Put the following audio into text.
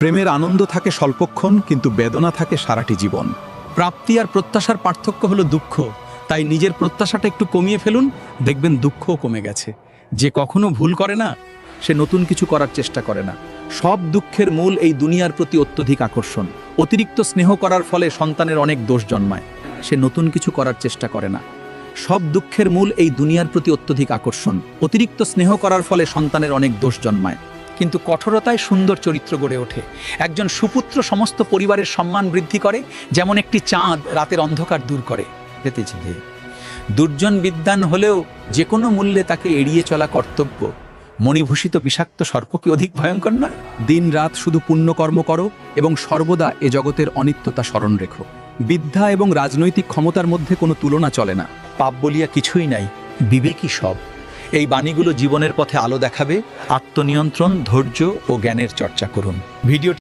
প্রেমের আনন্দ থাকে স্বল্পক্ষণ, কিন্তু বেদনা থাকে সারাটি জীবন। প্রাপ্তি আর প্রত্যাশার পার্থক্য হলো দুঃখ। তাই নিজের প্রত্যাশাটা একটু কমিয়ে ফেলুন, দেখবেন দুঃখও কমে গেছে। যে কখনো ভুল করে না, সে নতুন কিছু করার চেষ্টা করে না। সব দুঃখের মূল এই দুনিয়ার প্রতি অত্যধিক আকর্ষণ। অতিরিক্ত স্নেহ করার ফলে সন্তানের অনেক দোষ জন্মায়, সে নতুন কিছু করার চেষ্টা করে না। সব দুঃখের মূল এই দুনিয়ার প্রতি অত্যধিক আকর্ষণ। অতিরিক্ত স্নেহ করার ফলে সন্তানের অনেক দোষ জন্মায়, কিন্তু কঠোরতায় সুন্দর চরিত্র গড়ে ওঠে। একজন সুপুত্র সমস্ত পরিবারের সম্মান বৃদ্ধি করে, যেমন একটি চাঁদ রাতের অন্ধকার দূর করে। দুর্জন বিদ্বান হলেও যে কোনো মূল্যে তাকে এড়িয়ে চলা কর্তব্য। মণিভূষিত বিষাক্ত সর্প কি অধিক ভয়ঙ্কর নয়? দিন রাত শুধু পুণ্যকর্ম করো এবং সর্বদা এ জগতের অনিত্যতা স্মরণ রেখো। বিদ্যা এবং রাজনৈতিক ক্ষমতার মধ্যে কোনো তুলনা চলে না। পাপ বলিয়া কিছুই নাই, বিবেকই সব। এই বাণীগুলো জীবনের পথে আলো দেখাবে। আত্মনিয়ন্ত্রণ, ধৈর্য ও জ্ঞানের চর্চা করুন। ভিডিও